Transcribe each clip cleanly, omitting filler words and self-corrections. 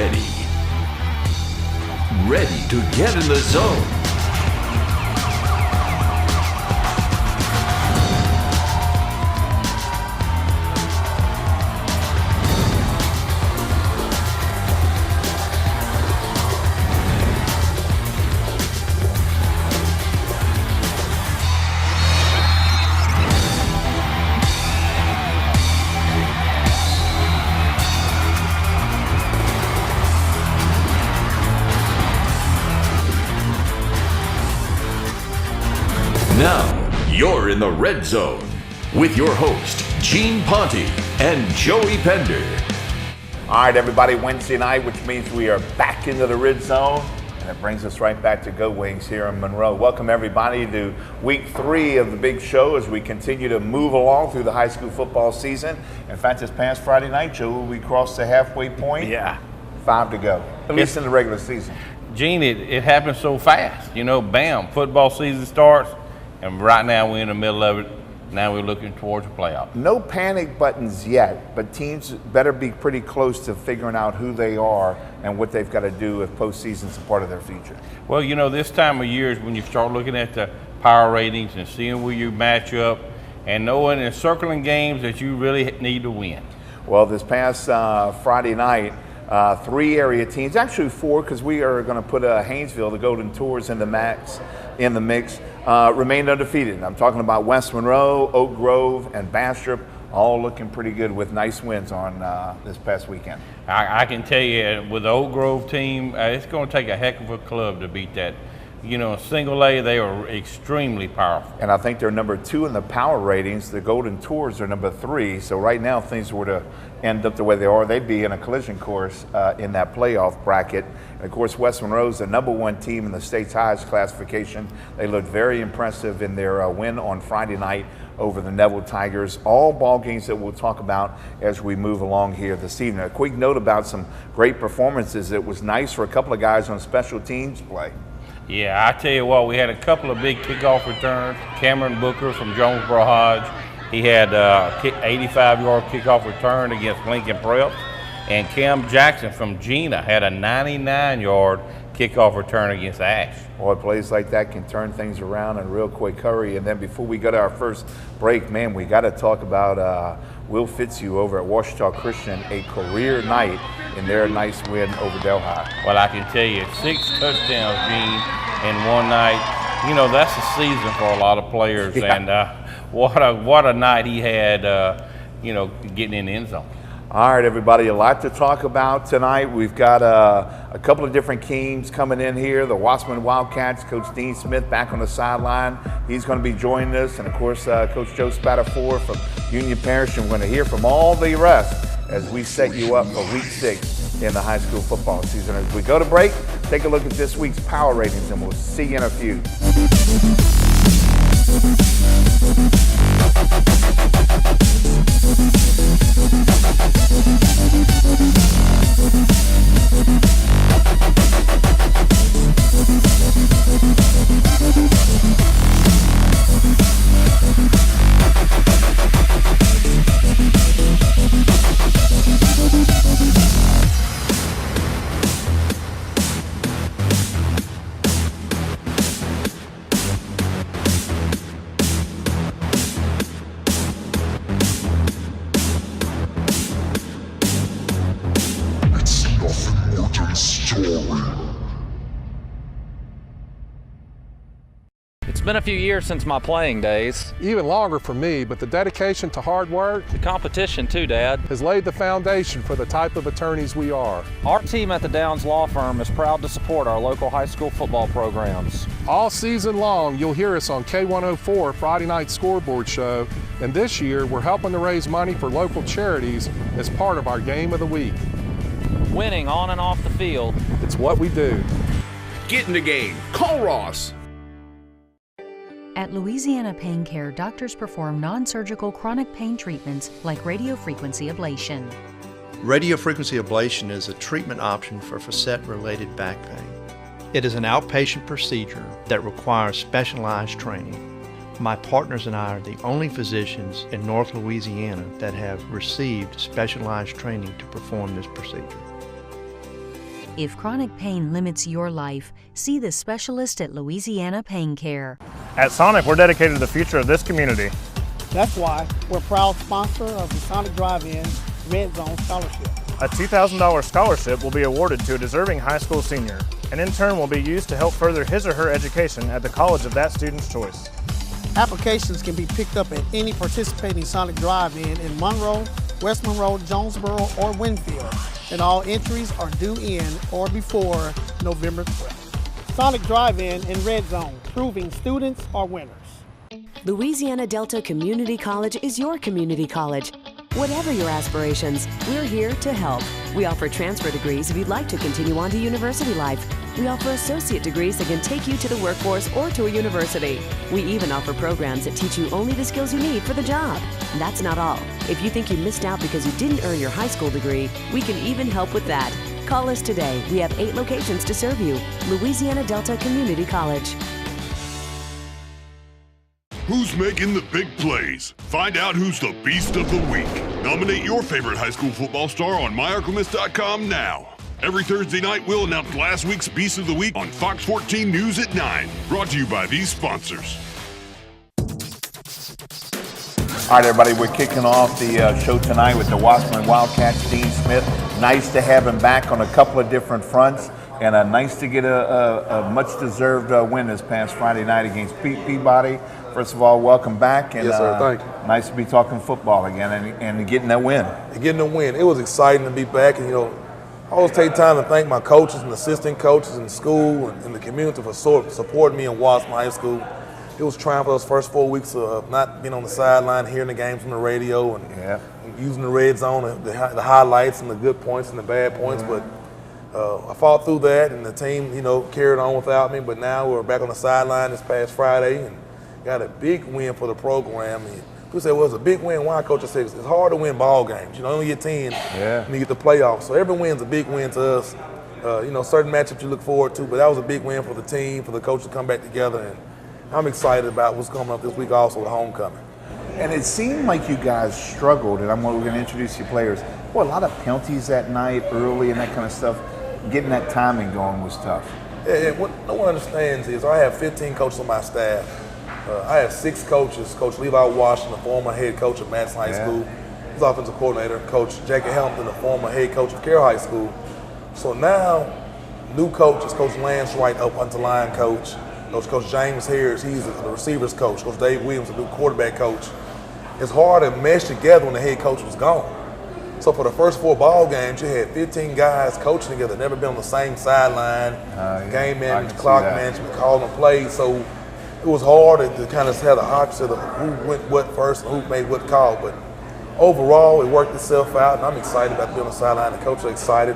ready. Ready to get in the zone. Now, you're in the red zone with your host, Gene Ponte and Joey Pender. All right, everybody, Wednesday night, which means we are back into the red zone, and it brings us right back to Go Wings here in Monroe. Welcome, everybody, to week 3 of the big show as we continue to move along through the high school football season. In fact, this past Friday night, Joe, we crossed the halfway point. Yeah. 5 to go, at least in the regular season. Gene, it happens so fast. You know, bam, football season starts, and right now we're in the middle of it. Now we're looking towards the playoffs. No panic buttons yet, but teams better be pretty close to figuring out who they are and what they've got to do if postseason's a part of their future. Well, you know, this time of year is when you start looking at the power ratings and seeing where you match up and knowing and circling games that you really need to win. Well, this past Friday night, 3 area teams, actually 4, because we are going to put Haynesville, the Golden Tours, in the mix, remained undefeated. I'm talking about West Monroe, Oak Grove, and Bastrop, all looking pretty good with nice wins on this past weekend. I can tell you, with the Oak Grove team, it's going to take a heck of a club to beat that. You know, single A, they are extremely powerful. And I think they're number 2 in the power ratings. The Golden Tours are number 3. So right now, if things were to end up the way they are, they'd be in a collision course in that playoff bracket. And of course, West Monroe's the number 1 team in the state's highest classification. They looked very impressive in their win on Friday night over the Neville Tigers. All ball games that we'll talk about as we move along here this evening. A quick note about some great performances. It was nice for a couple of guys on special teams play. Yeah, I tell you what, we had a couple of big kickoff returns. Cameron Booker from Jonesboro Hodge, he had a 85-yard kickoff return against Lincoln Prep. And Cam Jackson from Gina had a 99-yard kickoff return against Ash. Boy, plays like that can turn things around in a real quick hurry. And then before we go to our first break, man, we got to talk about Will Fitzhugh over at Ouachita Christian, a career night in their nice win over Delhi. Well, I can tell you, 6 touchdowns, Gene, in one night. You know, that's a season for a lot of players. Yeah. And what a night he had, you know, getting in the end zone. All right, everybody, a lot to talk about tonight. We've got a couple of different teams coming in here. The Wasserman Wildcats, Coach Dean Smith back on the sideline. He's going to be joining us. And, of course, Coach Joe Spatafore from Union Parish. And we're going to hear from all the rest as we set you up for Week 6 in the high school football season. As we go to break, take a look at this week's power ratings, and we'll see you in a few. It's been a few years since my playing days. Even longer for me, but the dedication to hard work, The competition too, Dad. has laid the foundation for the type of attorneys we are. Our team at the Downs Law Firm is proud to support our local high school football programs. All season long, you'll hear us on K104 Friday Night Scoreboard Show, and this year we're helping to raise money for local charities as part of our Game of the Week. Winning on and off the field. It's what we do. Get in the game. Call Ross. At Louisiana Pain Care, doctors perform non-surgical chronic pain treatments like radiofrequency ablation. Radiofrequency ablation is a treatment option for facet-related back pain. It is an outpatient procedure that requires specialized training. My partners and I are the only physicians in North Louisiana that have received specialized training to perform this procedure. If chronic pain limits your life, see the specialist at Louisiana Pain Care. At Sonic, we're dedicated to the future of this community. That's why we're a proud sponsor of the Sonic Drive-In Red Zone Scholarship. A $2,000 scholarship will be awarded to a deserving high school senior, and in turn will be used to help further his or her education at the college of that student's choice. Applications can be picked up at any participating Sonic Drive-In in Monroe, West Monroe, Jonesboro, or Winfield, and all entries are due in or before November 12th. Sonic Drive-In and Red Zone, proving students are winners. Louisiana Delta Community College is your community college. Whatever your aspirations, we're here to help. We offer transfer degrees if you'd like to continue on to university life. We offer associate degrees that can take you to the workforce or to a university. We even offer programs that teach you only the skills you need for the job. And that's not all. If you think you missed out because you didn't earn your high school degree, we can even help with that. Call us today. We have 8 locations to serve you. Louisiana Delta Community College. Who's making the big plays? Find out who's the Beast of the Week. Nominate your favorite high school football star on myarklamiss.com now. Every Thursday night, we'll announce last week's Beast of the Week on Fox 14 News at 9. Brought to you by these sponsors. All right, everybody, we're kicking off the show tonight with the Wasserman Wildcats. Dean Smith, nice to have him back on a couple of different fronts. And nice to get a much-deserved win this past Friday night against Peabody. First of all, welcome back. And, yes, sir. Thank you. Nice to be talking football again and getting that win. Getting a win. It was exciting to be back. And, I always take time to thank my coaches and assistant coaches in the school and the community for supporting me in Wasserman High School. It was trying for those first 4 weeks of not being on the sideline, hearing the games from the radio and using the red zone, the highlights and the good points and the bad points. But I fought through that, and the team, carried on without me. But now we're back on the sideline this past Friday and got a big win for the program. And people say, well, it's a big win. Why? Coach said it's hard to win ball games. You only get 10 and you get the playoffs. So every win's a big win to us. Certain matchups you look forward to, but that was a big win for the team, for the coach to come back together. And I'm excited about what's coming up this week also, the homecoming. And it seemed like you guys struggled, and we're going to introduce you players. Boy, a lot of penalties that night, early, and that kind of stuff. Getting that timing going was tough. And what no one understands is I have 15 coaches on my staff. I have 6 coaches. Coach Levi Washington, the former head coach of Madison High School. He's offensive coordinator. Coach Jackie Hamilton, the former head coach of Carroll High School. So now, new coaches, Coach Lance Wright, offensive line coach. Coach James Harris, he's the receivers coach. Coach Dave Williams, the new quarterback coach. It's hard to mesh together when the head coach was gone. So for the first 4 ball games, you had 15 guys coaching together, never been on the same sideline, game management, clock management, calling plays. So it was hard to kind of have the opposite of who went what first and who made what call. But overall, it worked itself out, and I'm excited about being on the sideline. The coach is excited.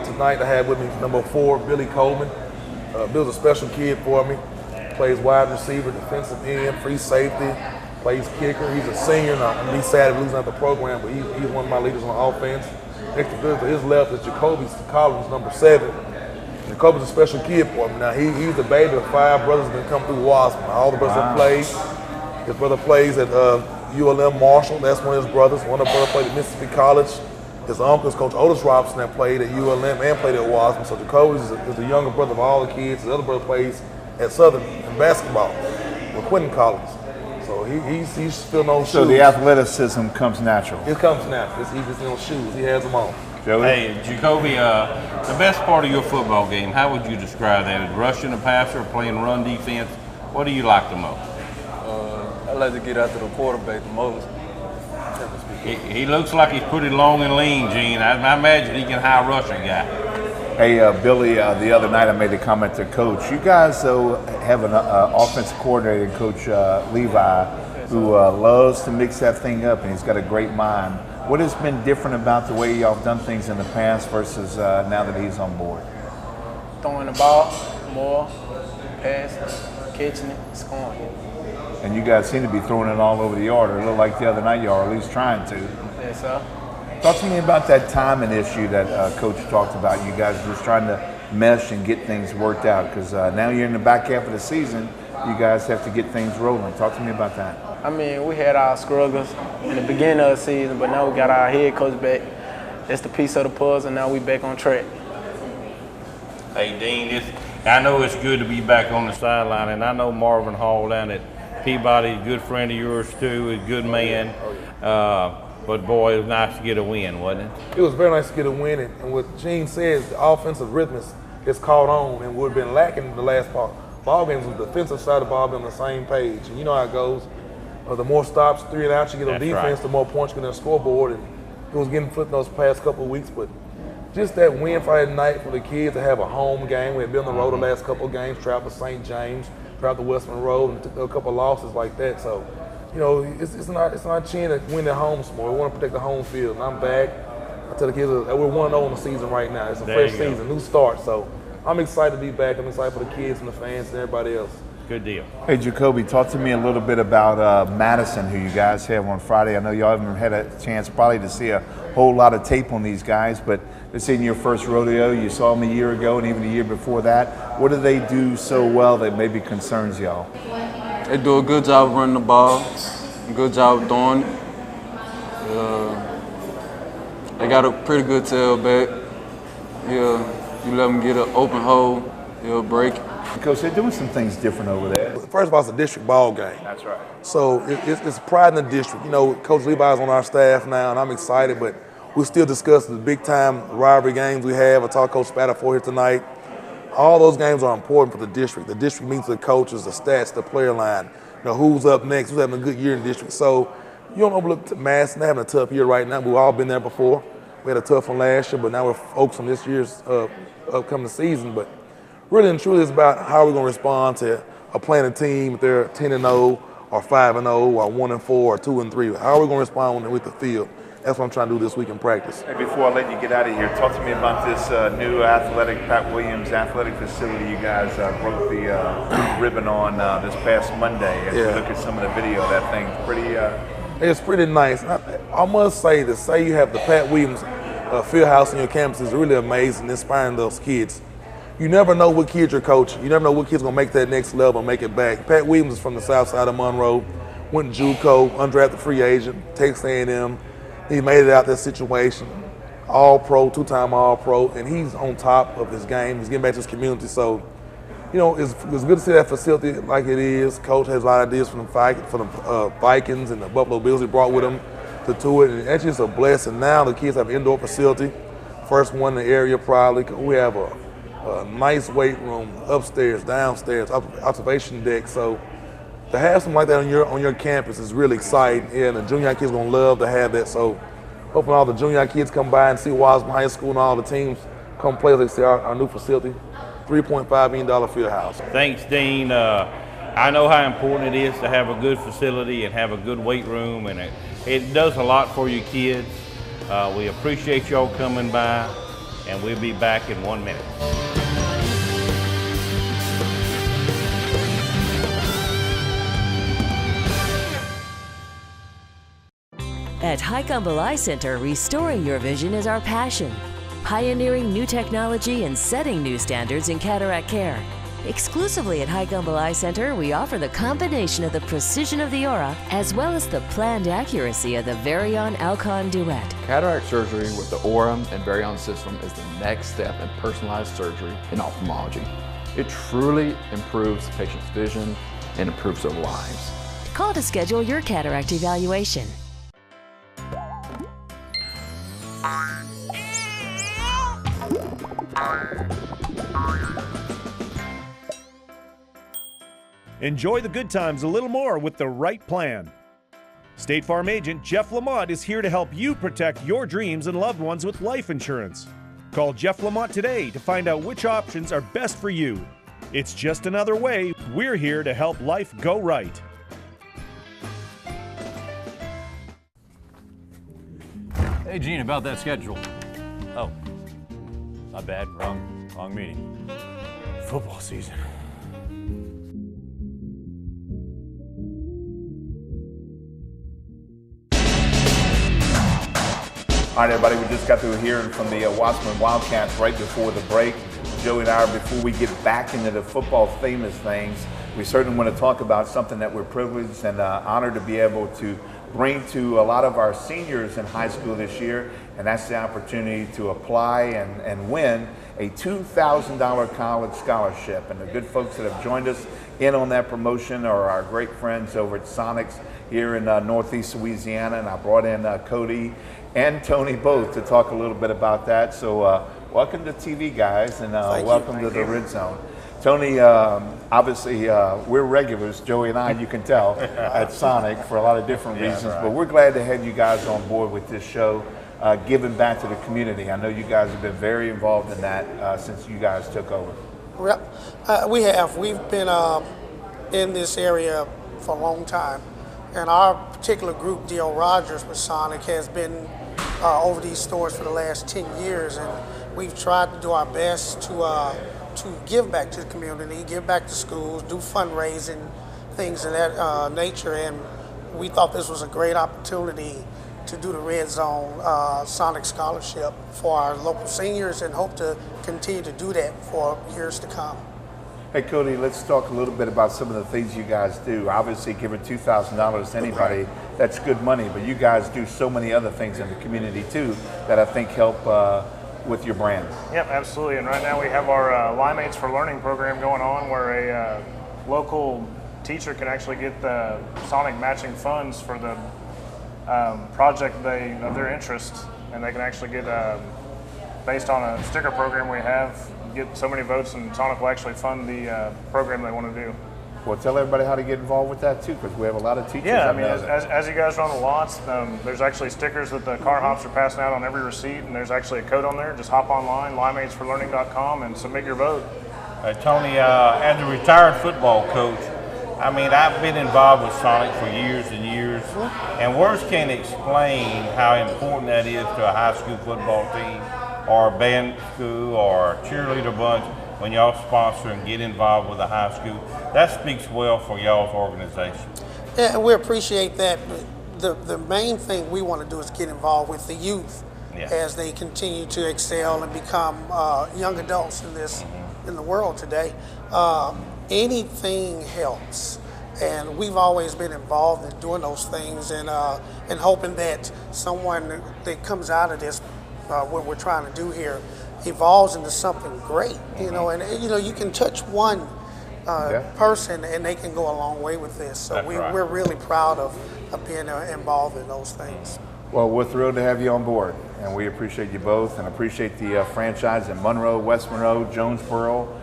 Tonight I had with me number 4, Billy Coleman. Bill's a special kid for me. Plays wide receiver, defensive end, free safety. Plays kicker. He's a senior, and I'm sad of losing out the program, but he's one of my leaders on offense. Next to his left is Jacoby Collins, number 7. Jacoby's a special kid for me. Now, he's the baby of 5 brothers that come through Wasserman. All the brothers have played. His brother plays at ULM Marshall. That's one of his brothers. One of the brothers played at Mississippi College. His uncle is Coach Otis Robinson that played at ULM and played at Wasserman. So Jacoby is the younger brother of all the kids. His other brother plays at Southern in basketball with Quentin Collins. So he's still no shoes. So the athleticism comes natural. It comes natural. He just no shoes. He has them on. Joey? Hey, Jacoby, the best part of your football game, how would you describe that? Is rushing the passer or playing run defense? What do you like the most? I like to get after the quarterback the most. He looks like he's pretty long and lean, Gene. I imagine he can high rush a guy. Hey, Billy, the other night I made a comment to Coach. You guys, though, have an offensive coordinator, Coach Levi, who loves to mix that thing up, and he's got a great mind. What has been different about the way y'all have done things in the past versus now that he's on board? Throwing the ball more, passing, catching it, scoring. And you guys seem to be throwing it all over the yard, or it looked like the other night you are, at least trying to. Yes, sir. Talk to me about that timing issue that Coach talked about. You guys just trying to mesh and get things worked out, because now you're in the back half of the season. You guys have to get things rolling. Talk to me about that. I mean, we had our struggles in the beginning of the season, but now we got our head coach back. That's the piece of the puzzle, and now we back on track. Hey, Dean, I know it's good to be back on the sideline, and I know Marvin Hall down at Peabody, a good friend of yours too, a good man. But boy, it was nice to get a win, wasn't it? It was very nice to get a win, and what Gene says, the offensive rhythm is caught on, and what had been lacking the last ball games was the defensive side of the ball being on the same page. And you know how it goes. The more stops, 3 and outs you get on defense, the more points you get on the scoreboard, and it was getting flipped those past couple of weeks, but just that win Friday night for the kids to have a home game. We had been on the road the last couple of games, traveled to St. James, traveled to West Monroe, and took a couple of losses like that. So, you know, it's not chin to win at home some more. We want to protect the home field. And I'm back. I tell the kids that we're 1-0 in the season right now. It's a fresh season, new start. So I'm excited to be back. I'm excited for the kids and the fans and everybody else. Good deal. Hey, Jacoby, talk to me a little bit about Madison, who you guys have on Friday. I know y'all haven't had a chance probably to see a whole lot of tape on these guys, but this isn't your first rodeo. You saw them a year ago and even a year before that. What do they do so well that maybe concerns y'all? They do a good job running the ball, a good job throwing it. They got a pretty good tailback. You let them get an open hole, he'll break it. Coach, they're doing some things different over there. First of all, it's a district ball game. That's right. So it's pride in the district. You know, Coach Levi's on our staff now, and I'm excited, but we'll still discuss the big-time rivalry games we have. I talked to Coach Spatafor here tonight. All those games are important for the district. The district means the coaches, the stats, the player line. You know, who's up next, who's having a good year in the district. So you don't overlook Madison. They're having a tough year right now. We've all been there before. We had a tough one last year, but now we're focused on this year's upcoming season. But really and truly, it's about how we're going to respond to a playing team if they're 10-0 or 5-0 or 1-4 or 2-3. How are we going to respond when they're with the field? That's what I'm trying to do this week in practice. Hey, before I let you get out of here, talk to me about this new Pat Williams athletic facility you guys broke the ribbon on this past Monday. As we look at some of the video, that thing's pretty... It's pretty nice. I must say, to say you have the Pat Williams field house on your campus is really amazing, inspiring those kids. You never know what kids you're coaching. You never know what kid's going to make that next level and make it back. Pat Williams is from the south side of Monroe, went to JUCO, undrafted free agent, Texas A&M. He made it out that situation. All-pro, 2-time All-pro, and he's on top of his game. He's getting back to his community. So, you know, it's good to see that facility like it is. Coach has a lot of ideas for the Vikings and the Buffalo Bills he brought with him to it. And actually, it's a blessing. Now the kids have an indoor facility, first one in the area probably. We have a nice weight room upstairs, downstairs, observation deck. So to have something like that on your campus is really exciting. Yeah, and the junior high kids are going to love to have that. So hopefully all the junior high kids come by and see Wasman High School and all the teams come play as they see our new facility. $3.5 million field house. Thanks, Dean. I know how important it is to have a good facility and have a good weight room, and it does a lot for your kids. We appreciate y'all coming by, and we'll be back in 1 minute. At Highcombe Eye Center, restoring your vision is our passion. Pioneering new technology and setting new standards in cataract care. Exclusively at Highcombe Eye Center, we offer the combination of the precision of the Aura as well as the planned accuracy of the Varian Alcon Duet. Cataract surgery with the Aura and Varian system is the next step in personalized surgery in ophthalmology. It truly improves the patient's vision and improves their lives. Call to schedule your cataract evaluation. Enjoy the good times a little more with the right plan. State Farm agent Jeff Lamont is here to help you protect your dreams and loved ones with life insurance. Call Jeff Lamont today to find out which options are best for you. It's just another way we're here to help life go right. Hey Gene, about that schedule. Oh, not bad, wrong meeting. Football season. All right, everybody, we just got through hearing from the Wasman Wildcats right before the break. Joey and I, before we get back into the football famous things, we certainly want to talk about something that we're privileged and honored to be able to bring to a lot of our seniors in high school this year, and that's the opportunity to apply and win a $2,000 college scholarship. And the good folks that have joined us in on that promotion are our great friends over at Sonics here in Northeast Louisiana, and I brought in Cody and Tony both to talk a little bit about that. So welcome to TV, guys, and welcome to the Red Zone. Tony, obviously we're regulars, Joey and I, you can tell, at Sonic for a lot of different reasons, but we're glad to have you guys on board with this show, giving back to the community. I know you guys have been very involved in that since you guys took over. Yep, we have. We've been in this area for a long time, and our particular group, D.L. Rogers with Sonic, has been over these stores for the last 10 years, and we've tried to do our best to give back to the community, give back to schools, do fundraising, things of that nature, and we thought this was a great opportunity to do the Red Zone Sonic Scholarship for our local seniors, and hope to continue to do that for years to come. Hey Cody, let's talk a little bit about some of the things you guys do. Obviously giving $2,000 to anybody, that's good money, but you guys do so many other things in the community too that I think help with your brand. Yep, absolutely. And right now we have our Limeates for Learning program going on, where a local teacher can actually get the Sonic matching funds for the project of their interest, and they can actually get, based on a sticker program we have, get so many votes, and Sonic will actually fund the program they want to do. Well, tell everybody how to get involved with that too, because we have a lot of teachers. Yeah, I mean, as you guys run the lots, there's actually stickers that the car hops are passing out on every receipt, and there's actually a code on there. Just hop online, limeatesforlearning.com, and submit your vote. Tony, as a retired football coach, I mean, I've been involved with Sonic for years and years, and words can't explain how important that is to a high school football team, or a band school, or a cheerleader bunch. When y'all sponsor and get involved with a high school, that speaks well for y'all's organization. Yeah, and we appreciate that. The main thing we want to do is get involved with the youth as they continue to excel and become young adults in this in the world today. Anything helps, and we've always been involved in doing those things, and hoping that someone that comes out of this, what we're trying to do here, evolves into something great, you know, and you know, you can touch one person and they can go a long way with this. So we're really proud of being involved in those things. Well, we're thrilled to have you on board, and we appreciate you both, and appreciate the franchise in Monroe, West Monroe, Jonesboro,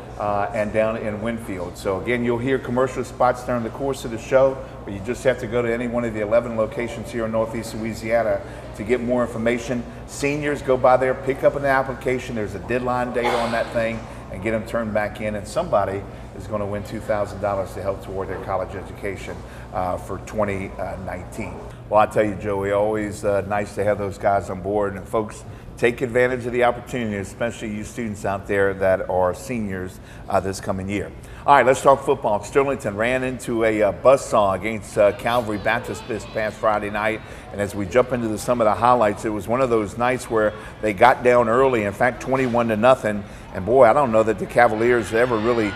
and down in Winfield. So again, you'll hear commercial spots during the course of the show, but you just have to go to any one of the 11 locations here in Northeast Louisiana to get more information. Seniors, go by there, pick up an application. There's a deadline date on that thing, and get them turned back in, and somebody is going to win $2,000 to help toward their college education for 2019. Well, I tell you, Joey, always nice to have those guys on board, and folks, take advantage of the opportunity, especially you students out there that are seniors this coming year. All right, let's talk football. Sterlington ran into a buzzsaw against Calvary Baptist this past Friday night, and as we jump into some of the highlights, it was one of those nights where they got down early, in fact 21-0, and boy, I don't know that the Cavaliers ever really,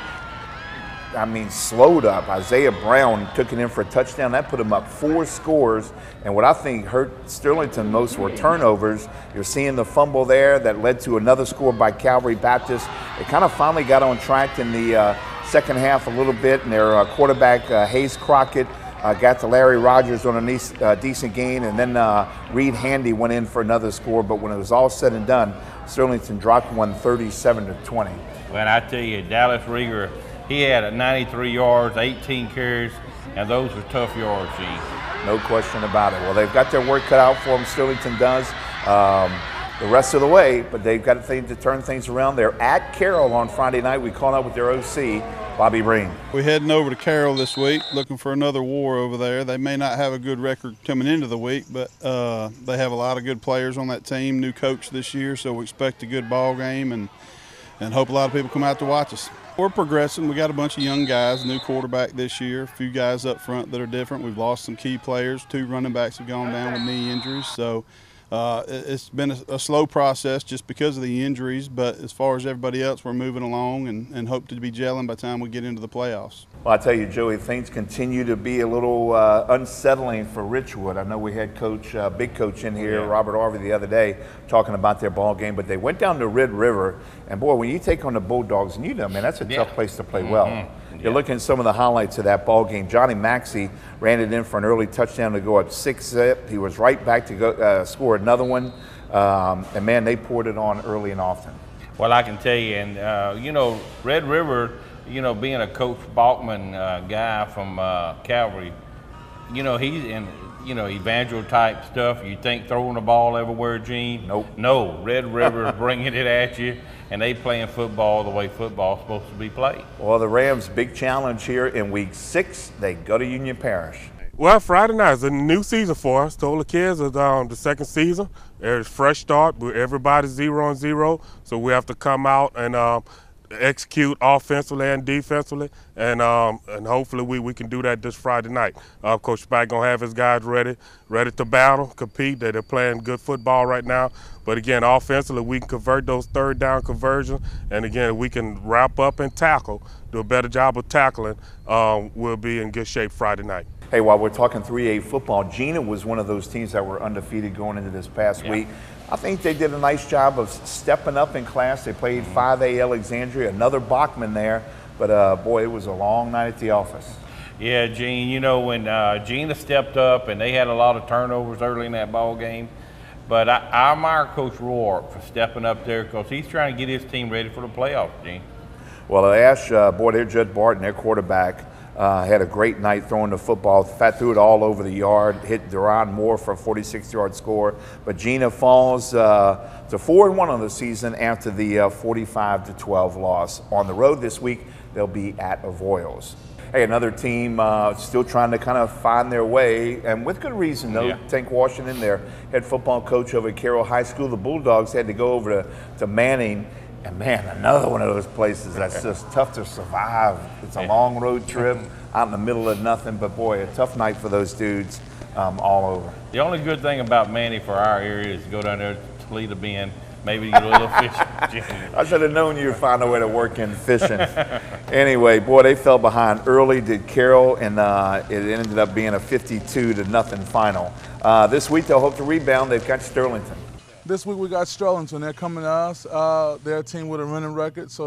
slowed up. Isaiah Brown took it in for a touchdown. That put him up 4 scores. And what I think hurt Sterlington most were turnovers. You're seeing the fumble there that led to another score by Calvary Baptist. They kind of finally got on track in the second half a little bit, and their quarterback, Hayes Crockett, got to Larry Rogers on a decent gain, and then Reed Handy went in for another score. But when it was all said and done, Sterlington dropped one 37-20. Well, I tell you, Dallas Rieger, he had 93 yards, 18 carries, and those were tough yards, Gene. No question about it. Well, they've got their work cut out for them. Sterlington does the rest of the way, but they've got to turn things around. They're at Carroll on Friday night. We caught up with their OC, Bobby Breen. We're heading over to Carroll this week, looking for another war over there. They may not have a good record coming into the week, but they have a lot of good players on that team, new coach this year, so we expect a good ball game and hope a lot of people come out to watch us. We're progressing. We got a bunch of young guys, new quarterback this year, a few guys up front that are different. We've lost some key players. 2 running backs have gone down with knee injuries. So It's been a slow process just because of the injuries, but as far as everybody else, we're moving along and hope to be gelling by the time we get into the playoffs. Well, I tell you, Joey, things continue to be a little unsettling for Richwood. I know we had big coach in here, Robert Harvey, the other day talking about their ball game, but they went down to Red River, and boy, when you take on the Bulldogs, and you know, man, that's a tough place to play well. You're looking at some of the highlights of that ball game. Johnny Maxey ran it in for an early touchdown to go up 6-zip. He was right back to go score another one, and man, they poured it on early and often. Well, I can tell you, and you know, Red River, you know, being a Coach Bachman guy from Calvary, you know, he's in, you know, evangel type stuff. You think throwing the ball everywhere, Gene? Nope. No, Red River bringing it at you, and they playing football the way football's supposed to be played. Well, the Rams' big challenge here in Week 6, they go to Union Parish. Well, Friday night is a new season for us. Told the kids it's the second season. There's a fresh start. Everybody's 0-0, so we have to come out and execute offensively and defensively, and hopefully we can do that this Friday night. Coach Spack gonna have his guys ready to battle, compete. They're playing good football right now. But again, offensively, we can convert those third down conversions, and again, we can wrap up and tackle, do a better job of tackling. We'll be in good shape Friday night. Hey, while we're talking 3A football, Gina was one of those teams that were undefeated going into this past week. I think they did a nice job of stepping up in class. They played 5A Alexandria, another Bachman there, but boy, it was a long night at the office. Yeah, Gene, you know, when Gina stepped up and they had a lot of turnovers early in that ball game, but I admire Coach Roark for stepping up there because he's trying to get his team ready for the playoffs, Gene. Well, Ash, boy, their Judd Barton, their quarterback, had a great night throwing the football. Threw it all over the yard, hit Deron Moore for a 46-yard score. But Gina falls to 4-1 on the season after the 45-12 loss. On the road this week, they'll be at Avoyelles. Hey, another team still trying to kind of find their way, and with good reason, though. Yeah. Tank Washington, their head football coach over at Carroll High School. The Bulldogs had to go over to Manning. And man, another one of those places that's just tough to survive. It's a long road trip out in the middle of nothing, but boy, a tough night for those dudes all over. The only good thing about Manny for our area is to go down there to Toledo Bend, maybe get a little fishing. I should have known you'd find a way to work in fishing. Anyway, boy, they fell behind early, did Carroll, and it ended up being a 52-0 final. This week they'll hope to rebound. They've got Sterlington. This week we got Sterlington. They're coming to us. They're a team with a winning record, so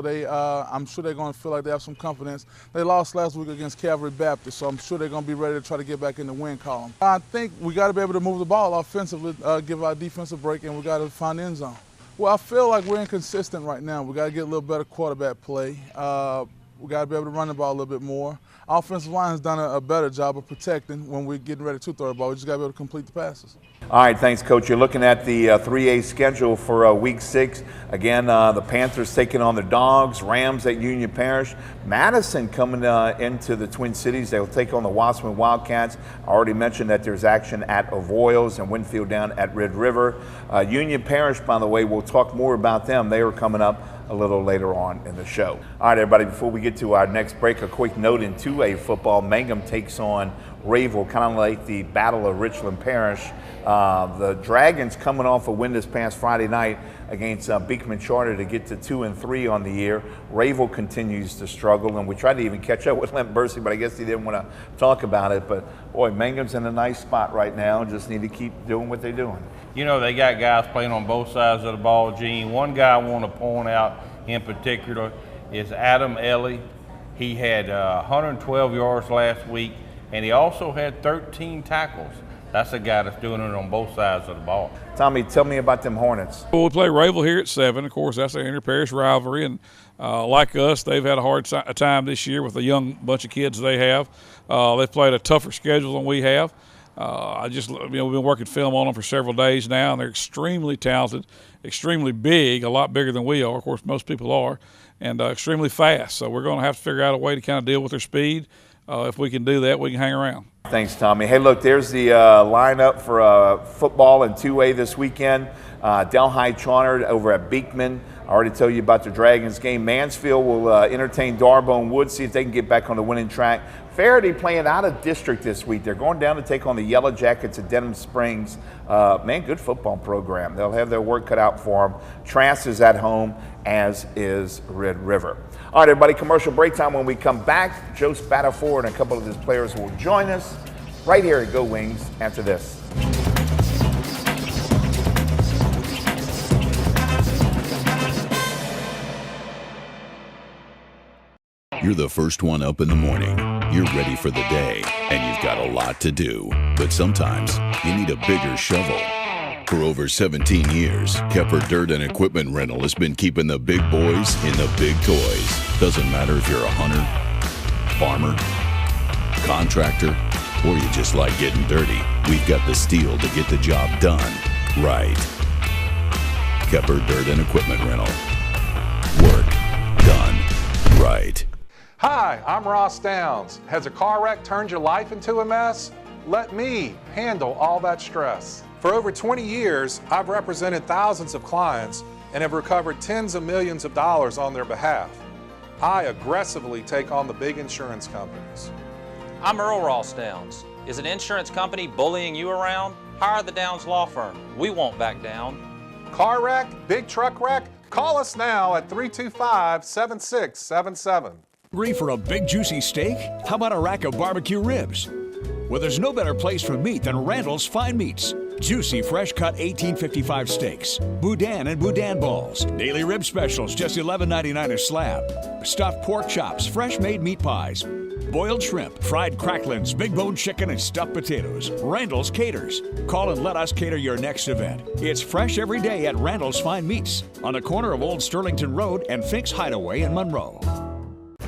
I'm sure they're going to feel like they have some confidence. They lost last week against Calvary Baptist, so I'm sure they're going to be ready to try to get back in the win column. I think we got to be able to move the ball offensively, give our defense a break, and we got to find the end zone. Well, I feel like we're inconsistent right now. We got to get a little better quarterback play. We got to be able to run the ball a little bit more. Our offensive line has done a better job of protecting when we're getting ready to throw the ball. We just got to be able to complete the passes. All right, thanks, Coach. You're looking at the 3A schedule for Week 6. Again, the Panthers taking on the Dogs, Rams at Union Parish. Madison coming into the Twin Cities. They'll take on the Wasserman Wildcats. I already mentioned that there's action at Avoyelles and Winfield down at Red River. Union Parish, by the way, we'll talk more about them. They are coming up a little later on in the show. All right, everybody, before we get to our next break, a quick note in 2A football. Mangum takes on Rayville, kind of like the Battle of Richland Parish. The Dragons coming off a win this past Friday night against Beekman Charter to get to 2-3 on the year. Rayville continues to struggle, and we tried to even catch up with Lemp Bursey, but I guess he didn't want to talk about it. But boy, Mangum's in a nice spot right now. Just need to keep doing what they're doing. You know, they got guys playing on both sides of the ball, Gene. One guy I want to point out in particular is Adam Ellie. He had 112 yards last week, and he also had 13 tackles. That's a guy that's doing it on both sides of the ball. Tommy, tell me about them Hornets. Well, we play Rayville here at 7. Of course, that's an inter-parish rivalry, and like us, they've had a hard time this year with the young bunch of kids they have. They've played a tougher schedule than we have. We've been working film on them for several days now, and they're extremely talented, extremely big, a lot bigger than we are. Of course, most people are, and extremely fast. So we're going to have to figure out a way to kind of deal with their speed. If we can do that, we can hang around. Thanks, Tommy. Hey, look, there's the lineup for football in 2A this weekend. Delhi Chartered over at Beekman. I already told you about the Dragons game. Mansfield will entertain Darbone Woods, see if they can get back on the winning track. Faraday playing out of district this week. They're going down to take on the Yellow Jackets at Denham Springs. Man, good football program. They'll have their work cut out for them. Trask is at home, as is Red River. All right, everybody, commercial break time. When we come back, Joe Spatafor and a couple of his players will join us right here at Go Wings after this. You're the first one up in the morning. You're ready for the day, and you've got a lot to do. But sometimes you need a bigger shovel. For over 17 years, Kepper Dirt and Equipment Rental has been keeping the big boys in the big toys. Doesn't matter if you're a hunter, farmer, contractor, or you just like getting dirty. We've got the steel to get the job done right. Kepper Dirt and Equipment Rental. Work done right. Hi, I'm Ross Downs. Has a car wreck turned your life into a mess? Let me handle all that stress. For over 20 years, I've represented thousands of clients and have recovered tens of millions of dollars on their behalf. I aggressively take on the big insurance companies. I'm Earl Ross Downs. Is an insurance company bullying you around? Hire the Downs Law Firm. We won't back down. Car wreck, big truck wreck? Call us now at 325-7677. Ready for a big juicy steak? How about a rack of barbecue ribs? Well, there's no better place for meat than Randall's Fine Meats. Juicy, fresh cut 1855 steaks, boudin and boudin balls, daily rib specials just $11.99 a slab, stuffed pork chops, fresh made meat pies, boiled shrimp, fried cracklins, big bone chicken, and stuffed potatoes. Randall's caters. Call and let us cater your next event. It's fresh every day at Randall's Fine Meats on the corner of Old Sterlington Road and Fink's Hideaway in Monroe.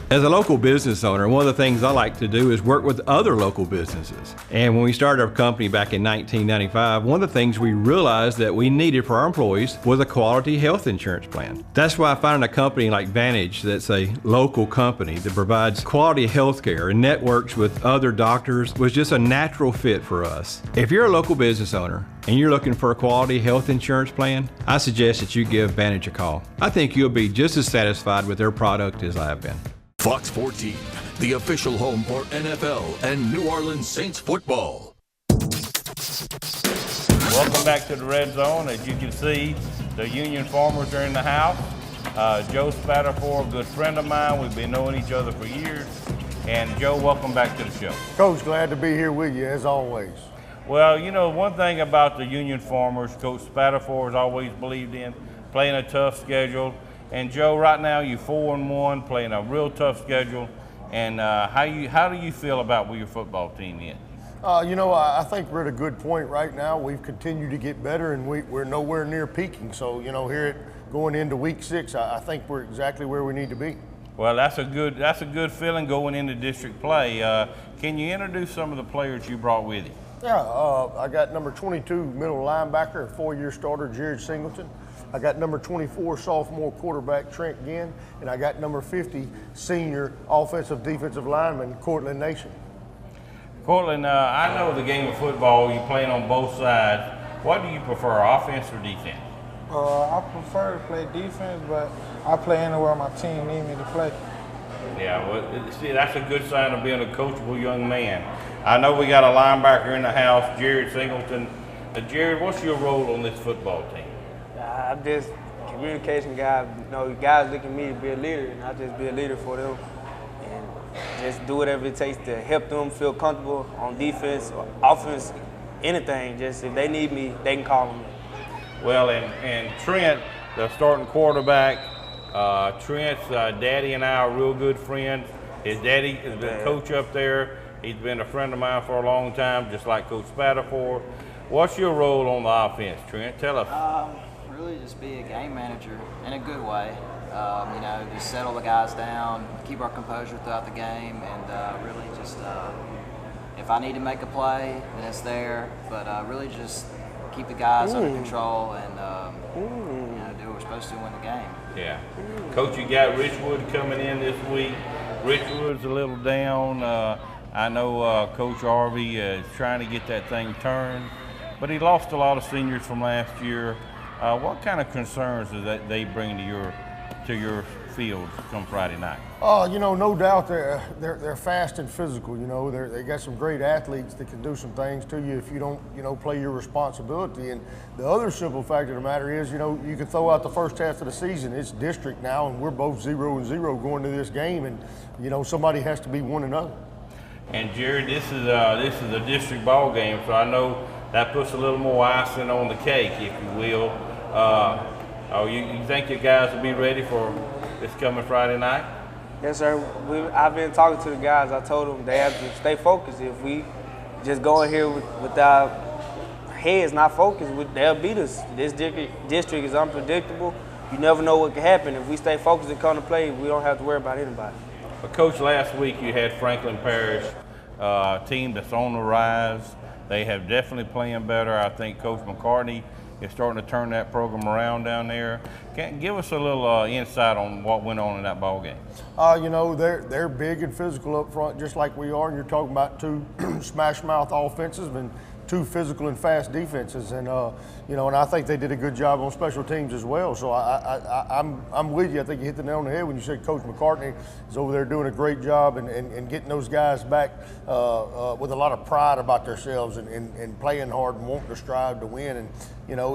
As a local business owner, one of the things I like to do is work with other local businesses. And when we started our company back in 1995, one of the things we realized that we needed for our employees was a quality health insurance plan. That's why finding a company like Vantage that's a local company that provides quality health care and networks with other doctors was just a natural fit for us. If you're a local business owner and you're looking for a quality health insurance plan, I suggest that you give Vantage a call. I think you'll be just as satisfied with their product as I have been. Fox 14, the official home for NFL and New Orleans Saints football. Welcome back to the Red Zone. As you can see, the Union Farmers are in the house. Joe Spatafor, a good friend of mine. We've been knowing each other for years. And Joe, welcome back to the show. Coach, glad to be here with you as always. Well, you know, one thing about the Union Farmers, Coach Spatafor has always believed in, playing a tough schedule. And Joe, right now you're 4-1, playing a real tough schedule. And how do you feel about where your football team is? You know, I think we're at a good point right now. We've continued to get better, and we're nowhere near peaking. So, you know, going into week 6, I think we're exactly where we need to be. Well, that's a good feeling going into district play. Can you introduce some of the players you brought with you? Yeah, I got number 22 middle linebacker, a 4-year starter, Jared Singleton. I got number 24 sophomore quarterback, Trent Ginn, and I got number 50 senior offensive defensive lineman, Cortland Nation. Cortland, I know the game of football, you're playing on both sides. What do you prefer, offense or defense? I prefer to play defense, but I play anywhere my team needs me to play. Yeah, well, see, that's a good sign of being a coachable young man. I know we got a linebacker in the house, Jared Singleton. Jared, what's your role on this football team? I'm just a communication guy. You know, guys look at me to be a leader, and I just be a leader for them. And just do whatever it takes to help them feel comfortable on defense or offense, anything. Just if they need me, they can call me. Well, and Trent, the starting quarterback, Trent's daddy and I are real good friends. His daddy is the coach up there. He's been a friend of mine for a long time, just like Coach Spatafor. What's your role on the offense, Trent? Tell us. Really just be a game manager in a good way. You know, just settle the guys down, keep our composure throughout the game, and really just, if I need to make a play, then it's there. But really just keep the guys under control and you know, do what we're supposed to win the game. Yeah. Coach, you got Richwood coming in this week. Richwood's a little down. I know Coach Harvey is trying to get that thing turned, but he lost a lot of seniors from last year. What kind of concerns do they bring to your field come Friday night? You know, no doubt they're fast and physical. You know, they got some great athletes that can do some things to you if you don't, you know, play your responsibility. And the other simple fact of the matter is, you know, you can throw out the first half of the season. It's district now, and we're both 0-0 going to this game, and you know, somebody has to be 1-0. And Jared, this is a district ball game, so I know that puts a little more icing on the cake, if you will. You think your guys will be ready for this coming Friday night? Yes, sir. I've been talking to the guys. I told them they have to stay focused. If we just go in here with our heads not focused, they'll beat us. This district is unpredictable. You never know what can happen. If we stay focused and come to play, we don't have to worry about anybody. But Coach, last week you had Franklin Parish, a team that's on the rise. They have definitely playing better. I think Coach McCartney is starting to turn that program around down there. Give us a little insight on what went on in that ball game. You know, they're big and physical up front, just like we are. And you're talking about two smash mouth offenses and two physical and fast defenses. And you know, and I think they did a good job on special teams as well. So I'm with you. I think you hit the nail on the head when you said Coach McCartney is over there doing a great job and getting those guys back with a lot of pride about themselves and playing hard and wanting to strive to win. And you know,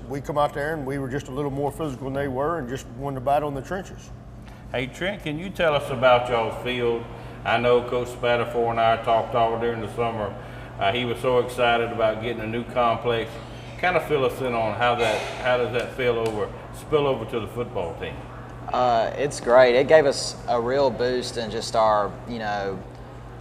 we come out there and we were just a little more physical than they were and just won the battle in the trenches. Hey Trent, can you tell us about y'all's field? I know Coach Spatafor and I talked all during the summer. He was so excited about getting a new complex. Kind of fill us in on how does that spill over to the football team? It's great. It gave us a real boost in just our, you know,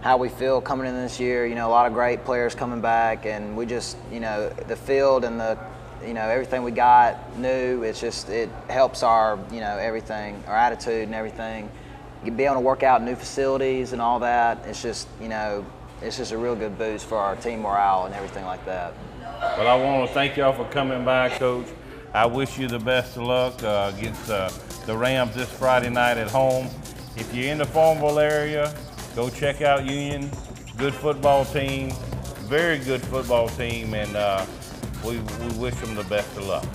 how we feel coming in this year. You know, a lot of great players coming back, and we just, you know, the field and the, you know, everything we got new. It helps our, you know, everything, our attitude and everything. You be able to work out in new facilities and all that. It's just, you know, it's just a real good boost for our team morale and everything like that. Well, I want to thank y'all for coming by, Coach. I wish you the best of luck against the Rams this Friday night at home. If you're in the Farmville area, go check out Union. Good football team, very good football team, and we wish them the best of luck.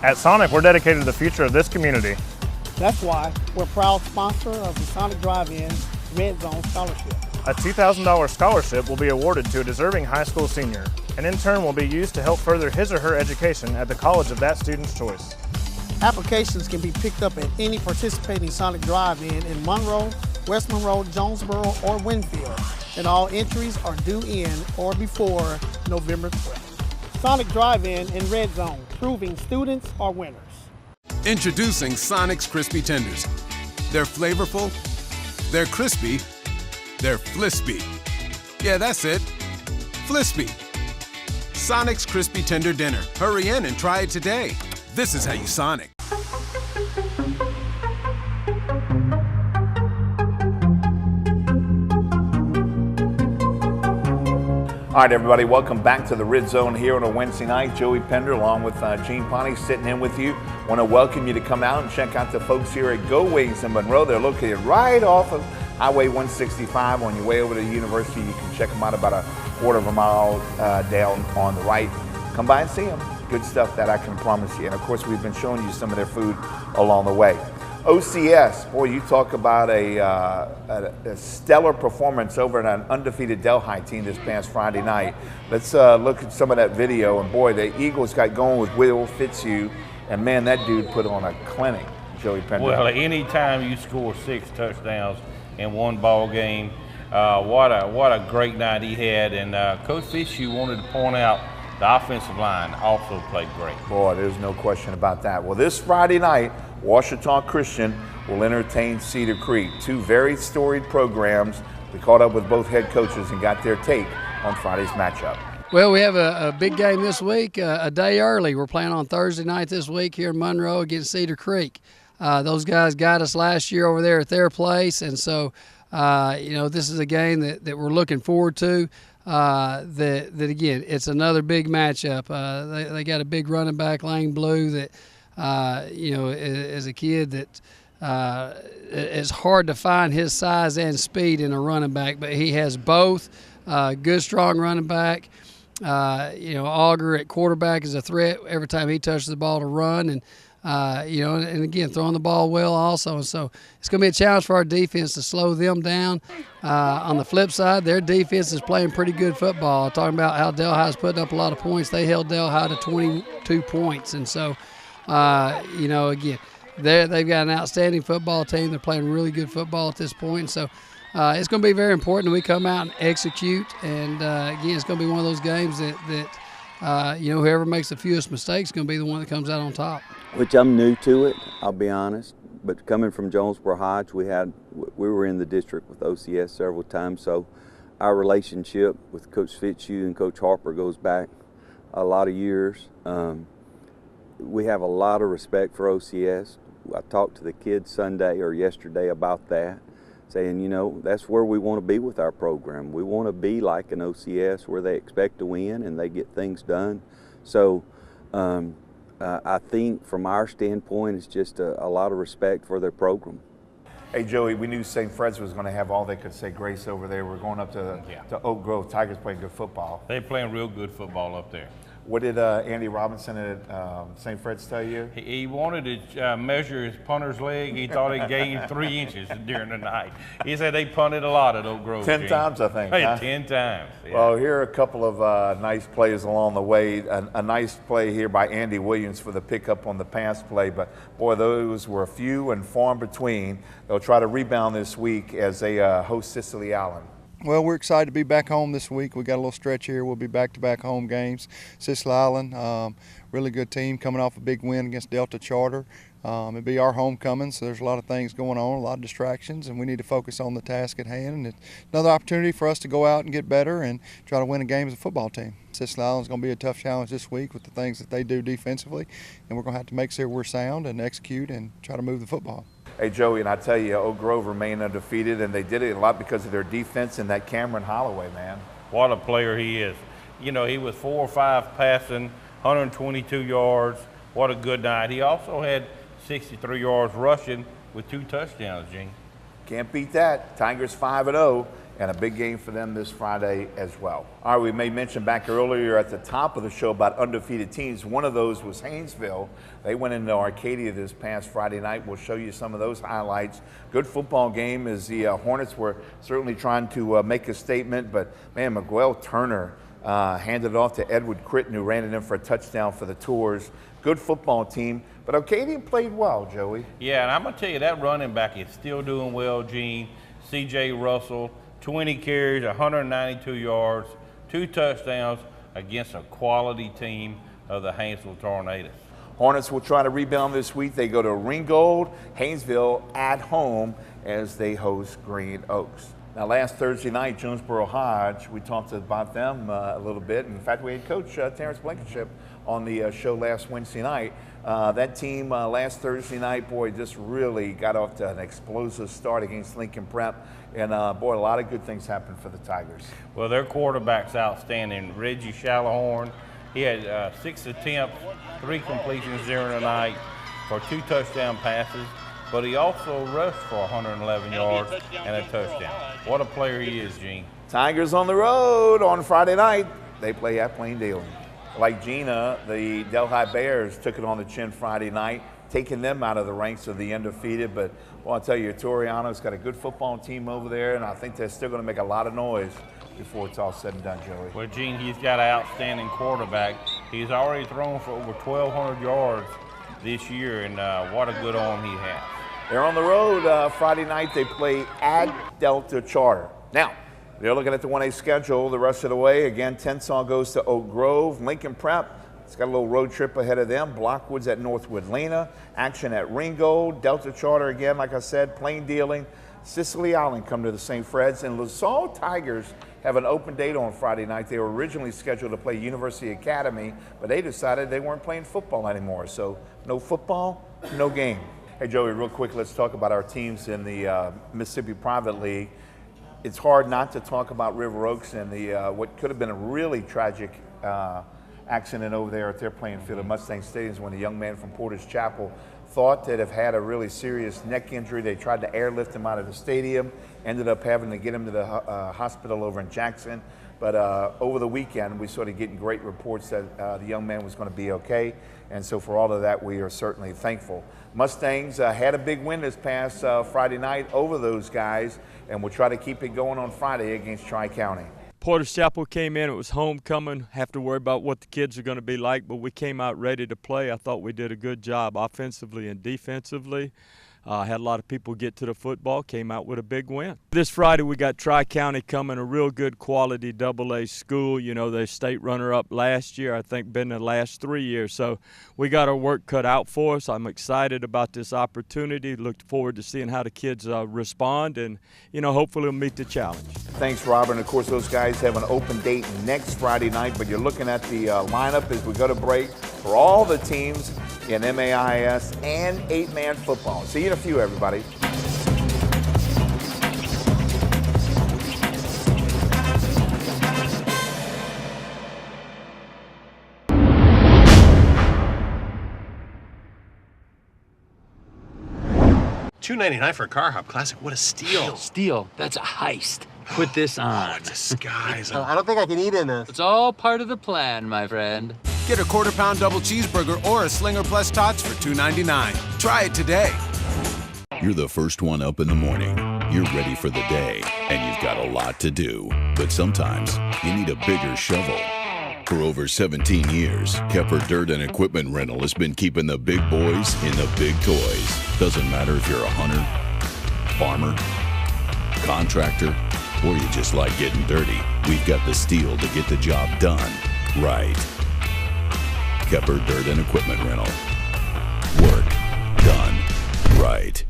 At Sonic, we're dedicated to the future of this community. That's why we're a proud sponsor of the Sonic Drive-In Red Zone Scholarship. A $2,000 scholarship will be awarded to a deserving high school senior, and in turn will be used to help further his or her education at the college of that student's choice. Applications can be picked up at any participating Sonic Drive-In in Monroe, West Monroe, Jonesboro, or Winfield, and all entries are due in or before November 12th. Sonic Drive-In in Red Zone, proving students are winners. Introducing Sonic's Crispy Tenders. They're flavorful, they're crispy, they're flispy. Yeah, that's it. Flispy. Sonic's Crispy Tender Dinner. Hurry in and try it today. This is how you Sonic. All right, everybody, welcome back to the Red Zone here on a Wednesday night. Joey Pender along with Gene Ponte sitting in with you. Want to welcome you to come out and check out the folks here at Go Wings in Monroe. They're located right off of Highway 165 on your way over to the university. You can check them out about a quarter of a mile down on the right. Come by and see them. Good stuff, that I can promise you. And of course, we've been showing you some of their food along the way. OCS, boy, you talk about a stellar performance over an undefeated Delhi team this past Friday night. Let's look at some of that video. And boy, the Eagles got going with Will Fitzhugh, and man, that dude put on a clinic, Joey Pender. Well, anytime you score 6 touchdowns in one ball game, what a great night he had. And Coach Fitzhugh wanted to point out the offensive line also played great. Boy, there's no question about that. Well, this Friday night, Ouachita Christian will entertain Cedar Creek, two very storied programs. We caught up with both head coaches and got their take on Friday's matchup. Well, we have a big game this week, a day early. We're playing on Thursday night this week here in Monroe against Cedar Creek. Those guys got us last year over there at their place, and so, you know, this is a game that we're looking forward to. that again, it's another big matchup. They got a big running back, Lane Blue, that as a kid that it's hard to find his size and speed in a running back, but he has both. Good, strong running back. Auger at quarterback is a threat every time he touches the ball to run, and and again, throwing the ball well also. And so it's going to be a challenge for our defense to slow them down. On the flip side, their defense is playing pretty good football. Talking about how Delhi's putting up a lot of points. They held Delhi to 22 points. And so, again, they've got an outstanding football team. They're playing really good football at this point. And so it's going to be very important that we come out and execute. And, again, it's going to be one of those games that whoever makes the fewest mistakes is going to be the one that comes out on top. Which I'm new to it, I'll be honest. But coming from Jonesboro Hodge, we were in the district with OCS several times, so our relationship with Coach Fitzhugh and Coach Harper goes back a lot of years. We have a lot of respect for OCS. I talked to the kids Sunday or yesterday about that, saying, that's where we want to be with our program. We want to be like an OCS where they expect to win and they get things done. So I think from our standpoint, it's just a lot of respect for their program. Hey, Joey, we knew St. Fred's was going to have all they could say grace over there. We're going up to Oak Grove. Tigers playing good football. They're playing real good football up there. What did Andy Robinson at St. Fred's tell you? He wanted to measure his punter's leg. He thought he gained 3 inches during the night. He said they punted a lot at Oak Grove. 10 times, I think. Hey, huh? 10 times. Yeah. Well, here are a couple of nice plays along the way. A nice play here by Andy Williams for the pickup on the pass play. But, boy, those were few and far in between. They'll try to rebound this week as they host Cicely Allen. Well, we're excited to be back home this week. We got a little stretch here. We'll be back-to-back home games. Cicely Allen, really good team coming off a big win against Delta Charter. It'll be our homecoming, so there's a lot of things going on, a lot of distractions, and we need to focus on the task at hand. And it's another opportunity for us to go out and get better and try to win a game as a football team. Cicely Allen's going to be a tough challenge this week with the things that they do defensively, and we're going to have to make sure we're sound and execute and try to move the football. Hey, Joey, and I tell you, Oak Grove remained undefeated, and they did it a lot because of their defense and that Cameron Holloway, man. What a player he is. He was 4 or 5 passing, 122 yards. What a good night. He also had 63 yards rushing with 2 touchdowns, Gene. Can't beat that. Tigers 5-0, and a big game for them this Friday as well. All right, we made mention back earlier at the top of the show about undefeated teams. One of those was Haynesville. They went into Arcadia this past Friday night. We'll show you some of those highlights. Good football game as the Hornets were certainly trying to make a statement, but, man, Miguel Turner handed it off to Edward Critton, who ran it in for a touchdown for the Tours. Good football team, but Arcadia played well, Joey. Yeah, and I'm going to tell you, that running back is still doing well, Gene. C.J. Russell, 20 carries, 192 yards, 2 touchdowns against a quality team of the Haynesville Tornadoes. Hornets will try to rebound this week. They go to Ringgold, Haynesville at home as they host Green Oaks. Now, last Thursday night, Jonesboro Hodge, we talked about them a little bit. In fact, we had Coach Terrence Blankenship on the show last Wednesday night. That team last Thursday night, boy, just really got off to an explosive start against Lincoln Prep. And, boy, a lot of good things happened for the Tigers. Well, their quarterback's outstanding. Reggie Shallahorn, he had 6 attempts, 3 completions during the night for 2 touchdown passes. But he also rushed for 111 yards and a touchdown. What a player he is, Gene. Tigers on the road on Friday night. They play at Plain Dealing. Like Gina, the Delhi Bears took it on the chin Friday night, taking them out of the ranks of the undefeated. But, well, I'll tell you, Toriano's got a good football team over there, and I think they're still going to make a lot of noise before it's all said and done, Joey. Well, Gene, he's got an outstanding quarterback. He's already thrown for over 1,200 yards this year, and what a good arm he has. They're on the road Friday night. They play at Delta Charter. Now, they're looking at the 1A schedule the rest of the way. Again, Tensas goes to Oak Grove. Lincoln Prep, it's got a little road trip ahead of them. Blockwood's at Northwood Lena. Action at Ringgold. Delta Charter again, like I said, Plain Dealing. Cicely Allen come to the St. Fred's. And LaSalle Tigers have an open date on Friday night. They were originally scheduled to play University Academy, but they decided they weren't playing football anymore. So no football, no game. Hey, Joey, real quick, let's talk about our teams in the Mississippi Private League. it's hard not to talk about River Oaks and the what could have been a really tragic accident over there at their playing field at Mustang Stadium when a young man from Porter's Chapel thought to have had a really serious neck injury. They tried to airlift him out of the stadium, ended up having to get him to the hospital over in Jackson. But over the weekend, we started getting great reports that the young man was going to be okay. And so for all of that, we are certainly thankful. Mustangs had a big win this past Friday night over those guys, and we'll try to keep it going on Friday against Tri-County. Porter's Chapel came in, it was homecoming, have to worry about what the kids are going to be like, but we came out ready to play. I thought we did a good job offensively and defensively. Had a lot of people get to the football, came out with a big win. This Friday we got Tri-County coming, a real good quality AA school. You know, they state runner-up last year, I think been the last 3 years. So we got our work cut out for us. I'm excited about this opportunity. Look forward to seeing how the kids respond and, you know, hopefully we'll meet the challenge. Thanks, Robert. And of course, those guys have an open date next Friday night, but you're looking at the lineup as we go to break for all the teams in MAIS and 8-man football. See you in a few, everybody. $2.99 for a Car Hop Classic. What a steal. Steal. That's a heist. Put this on. Oh, it's a disguise. I don't think I can eat in this. It's all part of the plan, my friend. Get a quarter-pound double cheeseburger or a Slinger Plus Tots for $2.99. Try it today. You're the first one up in the morning. You're ready for the day, and you've got a lot to do. But sometimes you need a bigger shovel. For over 17 years, Kepper Dirt and Equipment Rental has been keeping the big boys in the big toys. Doesn't matter if you're a hunter, farmer, contractor, or you just like getting dirty. We've got the steel to get the job done right. Kepper Dirt and Equipment Rental. Work done right.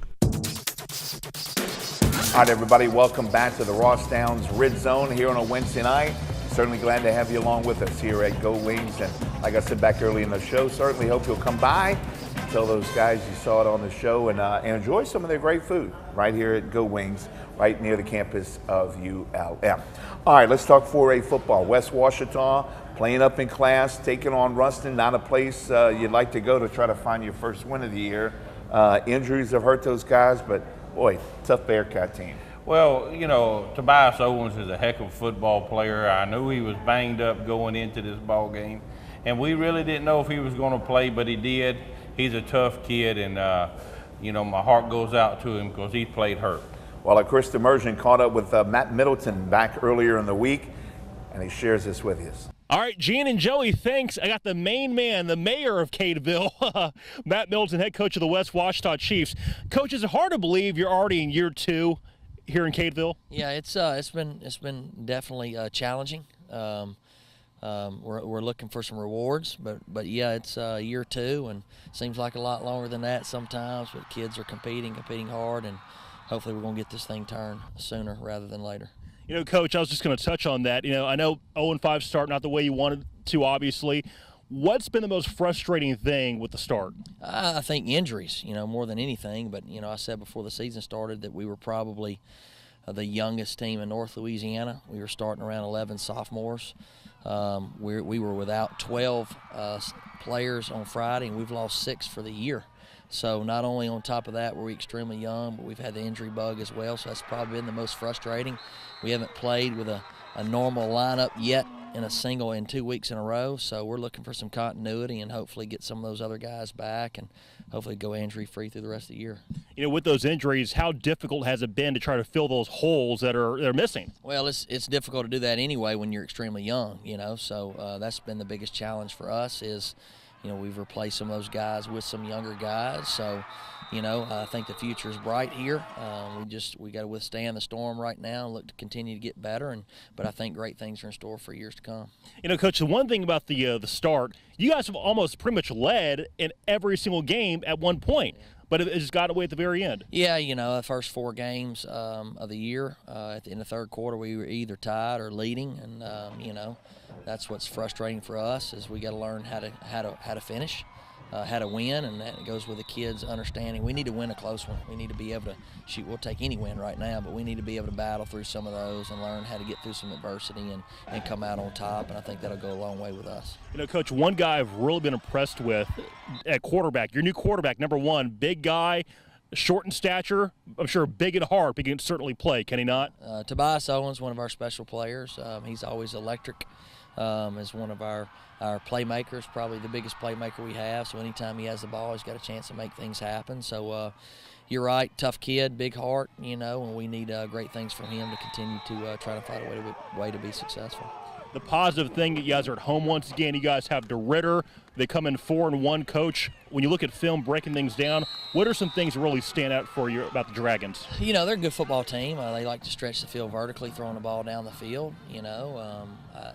All right, everybody, welcome back to the Ross Downs Red Zone here on a Wednesday night. Certainly glad to have you along with us here at Go Wings. And like I said back early in the show, certainly hope you'll come by, tell those guys you saw it on the show, and enjoy some of their great food right here at Go Wings, right near the campus of ULM. All right, let's talk 4A football. West Ouachita playing up in class, taking on Ruston, not a place you'd like to go to try to find your first win of the year. Injuries have hurt those guys, but boy, tough Bearcat team. Well, you know, Tobias Owens is a heck of a football player. I knew he was banged up going into this ball game, and we really didn't know if he was going to play, but he did. He's a tough kid, and, you know, my heart goes out to him because he played hurt. Well, Chris Immersion caught up with Matt Middleton back earlier in the week, and he shares this with us. All right, Gene and Joey, thanks. I got the main man, the mayor of Cadeville, Matt Middleton, head coach of the West Ouachita Chiefs. Coach, is it hard to believe you're already in year 2 here in Cadeville? Yeah, it's been definitely challenging. We're looking for some rewards, but yeah, it's year 2, and seems like a lot longer than that sometimes. But kids are competing hard, and hopefully we're gonna get this thing turned sooner rather than later. You know, Coach, I was just going to touch on that. You know, I know 0-5 start, not the way you wanted to, obviously. What's been the most frustrating thing with the start? I think injuries, you know, more than anything. But, you know, I said before the season started that we were probably the youngest team in North Louisiana. We were starting around 11 sophomores. We were without 12 players on Friday, and we've lost 6 for the year. So not only on top of that were we extremely young, but we've had the injury bug as well, so that's probably been the most frustrating. We haven't played with a normal lineup yet in 2 weeks in a row, so we're looking for some continuity and hopefully get some of those other guys back and hopefully go injury-free through the rest of the year. You know, with those injuries, how difficult has it been to try to fill those holes that are missing? Well, it's difficult to do that anyway when you're extremely young, you know, so that's been the biggest challenge for us is, you know, we've replaced some of those guys with some younger guys. So, you know, I think the future is bright here. We got to withstand the storm right now and look to continue to get better. But I think great things are in store for years to come. You know, Coach, the one thing about the start, you guys have almost pretty much led in every single game at one point. Yeah. But it just got away at the very end. Yeah, you know, the first 4 games of the year, in the third quarter, we were either tied or leading, and you know, that's what's frustrating for us is we got to learn how to finish. had a win, and that goes with the kids understanding we need to win a close one. We need to be able to shoot. We'll take any win right now, but we need to be able to battle through some of those and learn how to get through some adversity and come out on top, and I think that'll go a long way with us. You know, Coach, one guy I've really been impressed with at quarterback, your new quarterback, number one, big guy, short in stature, I'm sure big and hard, but he can certainly play, can he not? Tobias Owens, one of our special players. He's always electric. Is one of our playmakers, probably the biggest playmaker we have. So anytime he has the ball, he's got a chance to make things happen. So you're right, tough kid, big heart, you know, and we need great things from him to continue to try to find a way to be successful. The positive thing, you guys are at home once again. You guys have DeRitter. They come in 4-1, Coach. When you look at film, breaking things down, what are some things that really stand out for you about the Dragons? You know, they're a good football team. They like to stretch the field vertically, throwing the ball down the field. You know,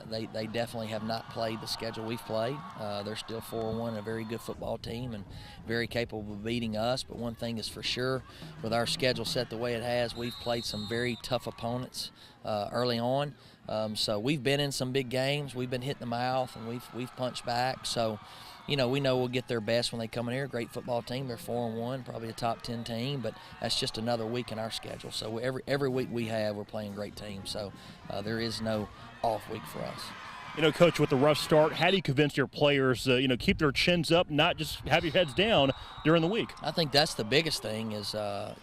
they definitely have not played the schedule we've played. They're still 4-1, a very good football team and very capable of beating us. But one thing is for sure, with our schedule set the way it has, we've played some very tough opponents early on. So we've been in some big games. We've been hit in the mouth, and we've punched back. So, you know, we know we'll get their best when they come in here. Great football team. They're 4-1, probably a top 10 team, but that's just another week in our schedule. So every week we have, we're playing great teams. So there is no off week for us. You know, Coach, with the rough start, how do you convince your players, you know, keep their chins up, not just have your heads down during the week? I think that's the biggest thing is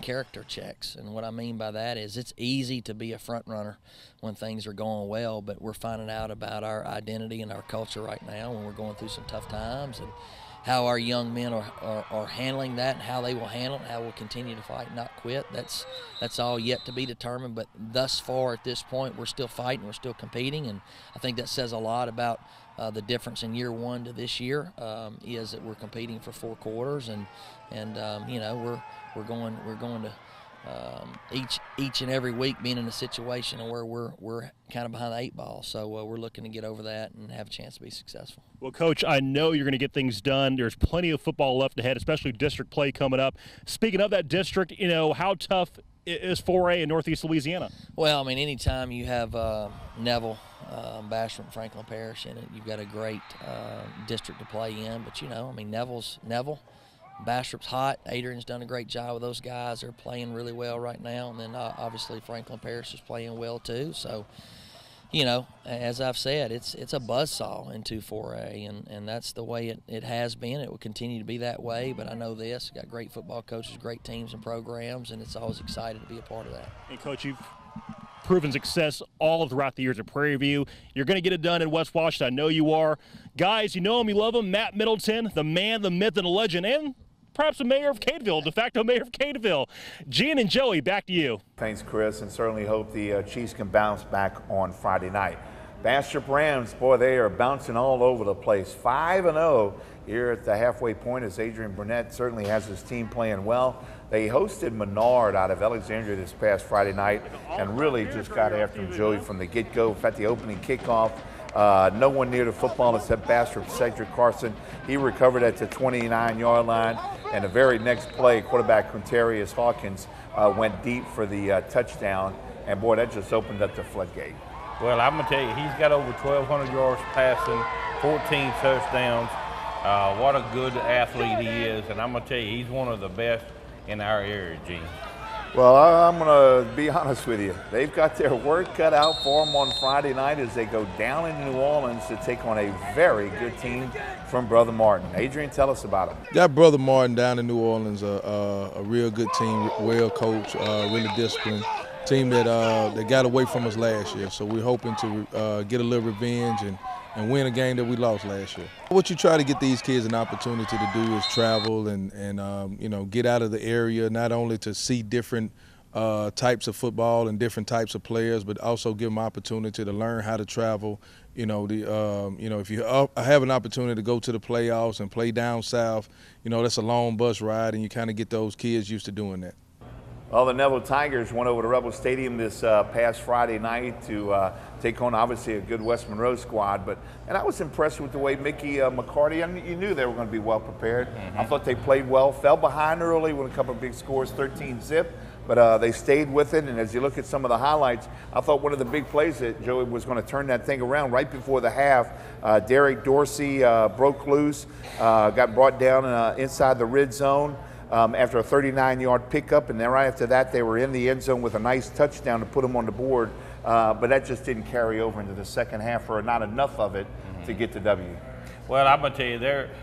character checks. And what I mean by that is it's easy to be a front runner when things are going well, but we're finding out about our identity and our culture right now when we're going through some tough times, and how our young men are handling that, and how they will handle it, how we'll continue to fight and not quit. That's all yet to be determined, but thus far at this point we're still fighting, we're still competing, and I think that says a lot about the difference in year one to this year is that we're competing for 4 quarters, and you know, we're going to each and every week being in a situation where we're kind of behind the 8 ball. So we're looking to get over that and have a chance to be successful. Well, Coach, I know you're going to get things done. There's plenty of football left ahead, especially district play coming up. Speaking of that district, you know, how tough is 4A in Northeast Louisiana? Well, I mean, anytime you have Neville, Bastrop, Franklin Parish in it, you've got a great district to play in. But, you know, I mean, Neville. Bastrop's hot. Adrian's done a great job with those guys. They're playing really well right now. And then obviously Franklin Parish is playing well too. So, you know, as I've said, it's a buzzsaw into 4A, and that's the way it has been. It will continue to be that way. But I know this. We've got great football coaches, great teams and programs, and it's always exciting to be a part of that. And, Coach, you've proven success all throughout the years at Prairie View. You're going to get it done in West Washington. I know you are. Guys, you know him, you love him. Matt Middleton, the man, the myth, and the legend, and perhaps the mayor of Cateville, de facto mayor of Cateville. Gene and Joey, back to you. Thanks, Chris, and certainly hope the Chiefs can bounce back on Friday night. Bastrop Rams, boy, they are bouncing all over the place. 5-0 here at the halfway point as Adrian Burnett certainly has his team playing well. They hosted Menard out of Alexandria this past Friday night and really just got after him, Joey, from the get-go. In fact, the opening kickoff, no one near the football except Bastrop Cedric Carson. He recovered at the 29-yard line, and the very next play, quarterback Quintarius Hawkins went deep for the touchdown, and boy, that just opened up the floodgate. Well, I'm going to tell you, he's got over 1,200 yards passing, 14 touchdowns. What a good athlete he is, and I'm going to tell you, he's one of the best in our area, Gene. Well, I'm going to be honest with you. They've got their work cut out for them on Friday night as they go down in New Orleans to take on a very good team from Brother Martin. Adrian, tell us about it. Got Brother Martin down in New Orleans, a real good team, well coached, really disciplined. Team that got away from us last year. So we're hoping to get a little revenge and win a game that we lost last year. What you try to get these kids an opportunity to do is travel and you know, get out of the area, not only to see different types of football and different types of players, but also give them opportunity to learn how to travel. You know, if you have an opportunity to go to the playoffs and play down south, you know, that's a long bus ride, and you kind of get those kids used to doing that. Well, the Neville Tigers went over to Rebel Stadium this past Friday night to take on, obviously, a good West Monroe squad. And I was impressed with the way Mickey McCarty, I mean, you knew they were going to be well prepared. I thought they played well, fell behind early with a couple of big scores, 13-zip. but they stayed with it. And as you look at some of the highlights, I thought one of the big plays that Joey was going to turn that thing around right before the half. Derek Dorsey broke loose, got brought down inside the red zone after a 39-yard pickup, and then right after that they were in the end zone with a nice touchdown to put them on the board. But that just didn't carry over into the second half, or not enough of it to get the W. Well, I'm going to tell you,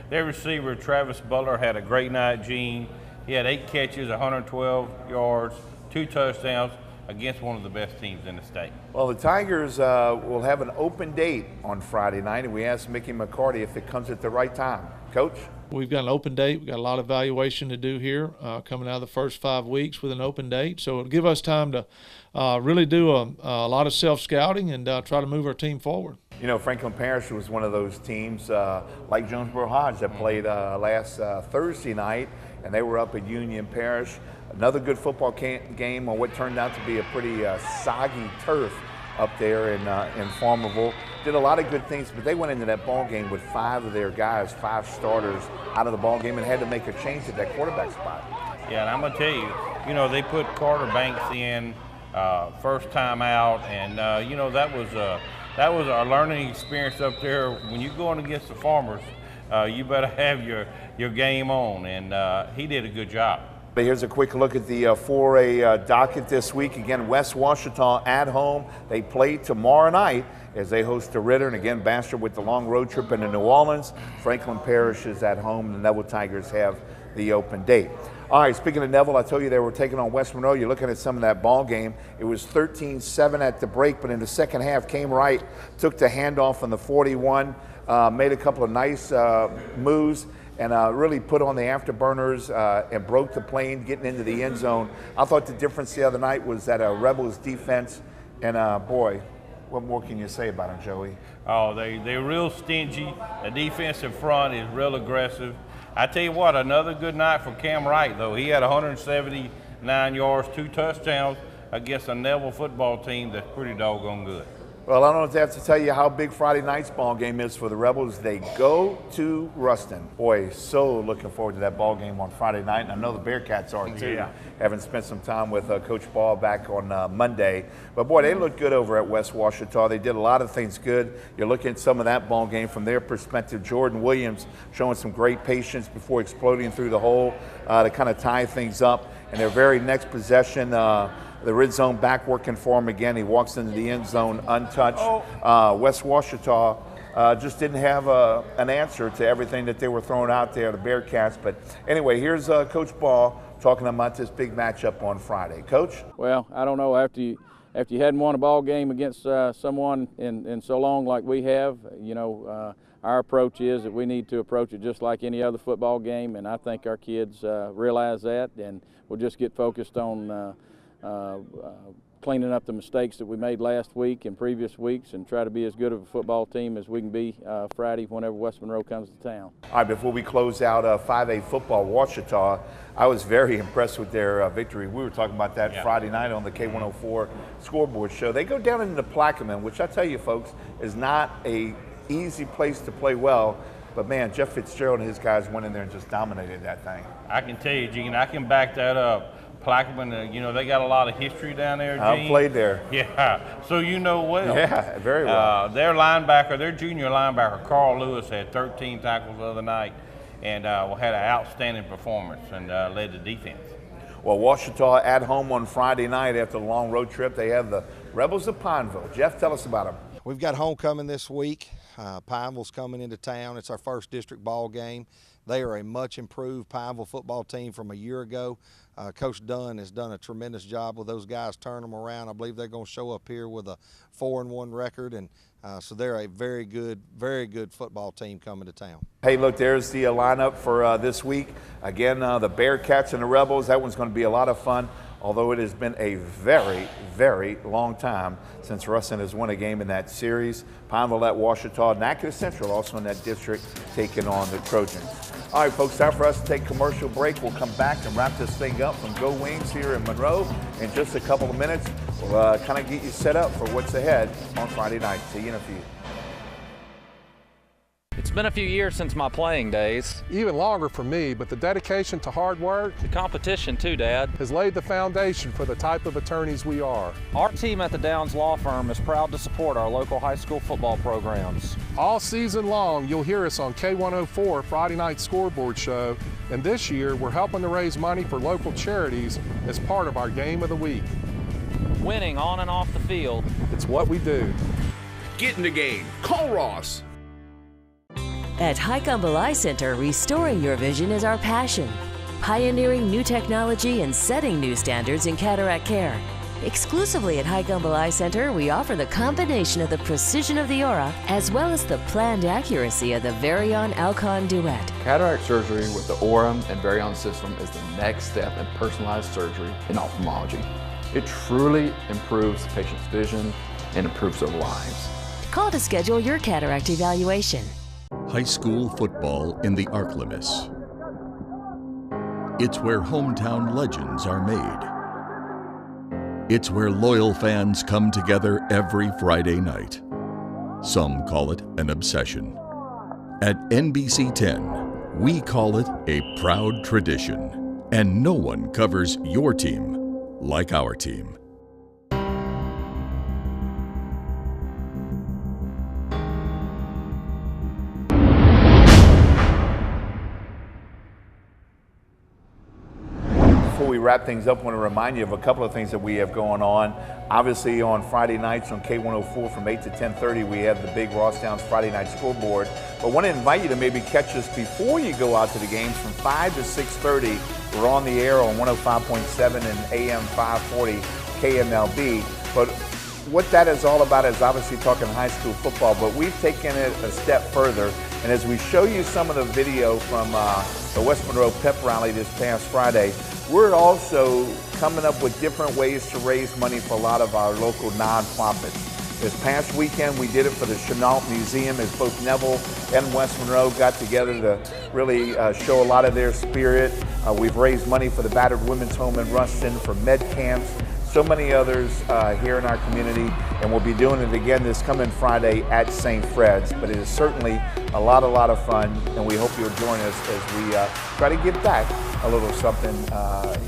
their receiver, Travis Butler, had a great night, Gene. He had 8 catches, 112 yards, 2 touchdowns against one of the best teams in the state. Well, the Tigers will have an open date on Friday night, and we asked Mickey McCarty if it comes at the right time. Coach? We've got an open date. We've got a lot of evaluation to do here coming out of the first 5 weeks with an open date. So it'll give us time to really do a lot of self-scouting and try to move our team forward. You know, Franklin Parish was one of those teams like Jonesboro Hodge that played last Thursday night, and they were up at Union Parish. Another good football game on what turned out to be a pretty soggy turf up there in Farmerville. Did a lot of good things, but they went into that ball game with 5 of their guys, 5 starters out of the ball game, and had to make a change at that quarterback spot. Yeah, and I'm going to tell you, you know, they put Carter Banks in first time out, and you know, that was a learning experience up there. When you're going against the Farmers, you better have your game on, and he did a good job. But here's a quick look at the 4A docket this week. Again, West Ouachita at home. They play tomorrow night as they host the Ritter. And again, Bastrop with the long road trip into New Orleans. Franklin Parish is at home. The Neville Tigers have the open date. All right, speaking of Neville, I told you they were taking on West Monroe. You're looking at some of that ball game. It was 13-7 at the break, but in the second half came right, took the handoff on the 41, made a couple of nice moves, and really put on the afterburners and broke the plane, getting into the end zone. I thought the difference the other night was that Rebels defense, and boy, what more can you say about them, Joey? Oh, they're real stingy. The defensive front is real aggressive. I tell you what, another good night for Cam Wright, though. He had 179 yards, 2 touchdowns against a Neville football team that's pretty doggone good. Well, I don't have to tell you how big Friday night's ball game is for the Rebels. They go to Ruston. Boy, so looking forward to that ball game on Friday night, and I know the Bearcats are too. Yeah. Having spent some time with Coach Ball back on Monday. But boy, they look good over at West Ouachita. They did a lot of things good. You're looking at some of that ball game from their perspective. Jordan Williams showing some great patience before exploding through the hole to kind of tie things up. And their very next possession, the red zone back working for him again. He walks into the end zone untouched. West Ouachita just didn't have an answer to everything that they were throwing out there, the Bearcats. But anyway, here's Coach Ball talking about this big matchup on Friday. Coach? Well, I don't know, after you hadn't won a ball game against someone in so long like we have, you know, our approach is that we need to approach it just like any other football game, and I think our kids realize that, and we'll just get focused on cleaning up the mistakes that we made last week and previous weeks, and try to be as good of a football team as we can be Friday whenever West Monroe comes to town. All right, before we close out 5A football, Ouachita, I was very impressed with their victory. We were talking about that Friday night on the K104 scoreboard show. They go down into Plaquemine, which I tell you folks is not a easy place to play well. But man, Jeff Fitzgerald and his guys went in there and just dominated that thing. I can tell you, Gene, I can back that up. Plaquemine, you know, they got a lot of history down there, Gene. I played there. Yeah, so you know well. Yeah, very well. Their linebacker, their junior linebacker, Carl Lewis, had 13 tackles the other night and had an outstanding performance and led the defense. Well, Ouachita at home on Friday night after the long road trip. They have the Rebels of Pineville. Jeff, tell us about them. We've got homecoming this week. Pineville's coming into town. It's our first district ball game. They are a much improved Pineville football team from a year ago. Coach Dunn has done a tremendous job with those guys, turning them around. I believe they're going to show up here with a 4-1 record, and so they're a very good football team coming to town. Hey, look, there's the lineup for this week. Again, the Bearcats and the Rebels. That one's going to be a lot of fun, although it has been a very, very long time since Ruston has won a game in that series. Pineville at Ouachita, Natchitoches Central also in that district taking on the Trojans. All right, folks, time for us to take a commercial break. We'll come back and wrap this thing up from Go Wings here in Monroe in just a couple of minutes. We'll kind of get you set up for what's ahead on Friday night. See you in a few. It's been a few years since my playing days. Even longer for me, but the dedication to hard work, The competition too, Dad. has laid the foundation for the type of attorneys we are. Our team at the Downs Law Firm is proud to support our local high school football programs. All season long, you'll hear us on K104 Friday Night Scoreboard Show, and this year we're helping to raise money for local charities as part of our Game of the Week. Winning on and off the field. It's what we do. Get in the game. Call Ross. At Highcombe Eye Center, restoring your vision is our passion. Pioneering new technology and setting new standards in cataract care. Exclusively at Highcombe Eye Center, we offer the combination of the precision of the Aura as well as the planned accuracy of the Varian Alcon Duet. Cataract surgery with the Aura and Varian system is the next step in personalized surgery in ophthalmology. It truly improves the patient's vision and improves their lives. Call to schedule your cataract evaluation. High school football in the Arklamis. It's where hometown legends are made. It's where loyal fans come together every Friday night. Some call it an obsession. At NBC 10, we call it a proud tradition. And no one covers your team like our team. Before we wrap things up, I want to remind you of a couple of things that we have going on. Obviously, on Friday nights on K104 from 8 to 10:30, we have the big Ross Downs Friday Night Scoreboard. But I want to invite you to maybe catch us before you go out to the games from 5 to 6:30. We're on the air on 105.7 and AM 540 KMLB. But what that is all about is obviously talking high school football, but we've taken it a step further. And as we show you some of the video from the West Monroe Pep Rally this past Friday, we're also coming up with different ways to raise money for a lot of our local nonprofits. This past weekend, we did it for the Chenault Museum as both Neville and West Monroe got together to really show a lot of their spirit. We've raised money for the battered women's home in Ruston, for med camps, so many others here in our community, and we'll be doing it again this coming Friday at St. Fred's. But it is certainly a lot of fun, and we hope you'll join us as we try to give back a little something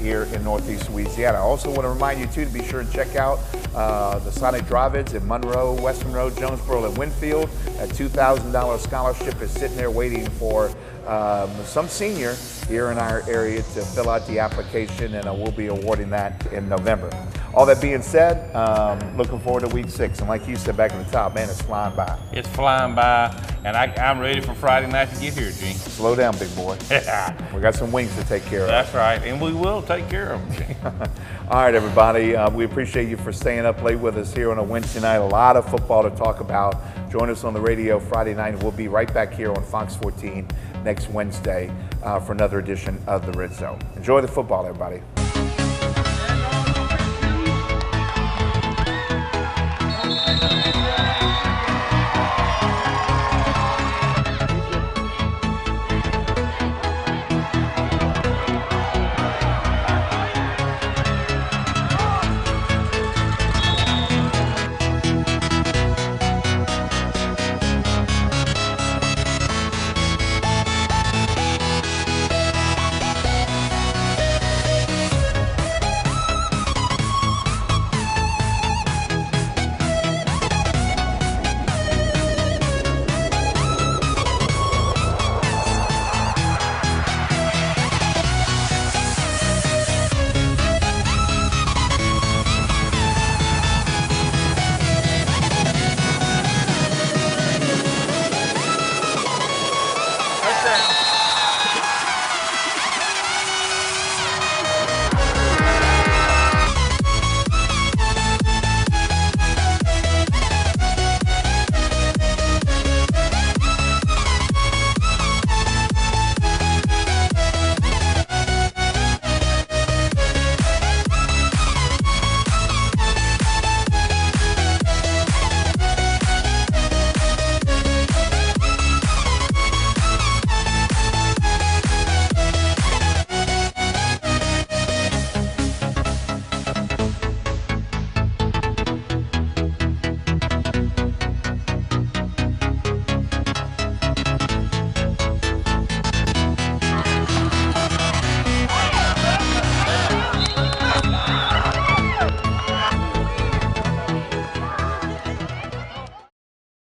here in Northeast Louisiana. I also want to remind you too to be sure and check out the Sonic Drive-Ins in Monroe, West Monroe, Jonesboro, and Winfield. A $2,000 scholarship is sitting there waiting for some senior here in our area to fill out the application, and we'll be awarding that in November. All that being said, looking forward to week 6, and like you said back in the top, man, it's flying by. It's flying by, and I'm ready for Friday night to get here, Gene. Slow down, big boy. We got some wings to take care of. That's right, and we will take care of them, Gene. All right, everybody, we appreciate you for staying up late with us here on a Wednesday night. A lot of football to talk about. Join us on the radio Friday night, and we'll be right back here on Fox 14 next Wednesday for another edition of The Red Zone. Enjoy the football, everybody.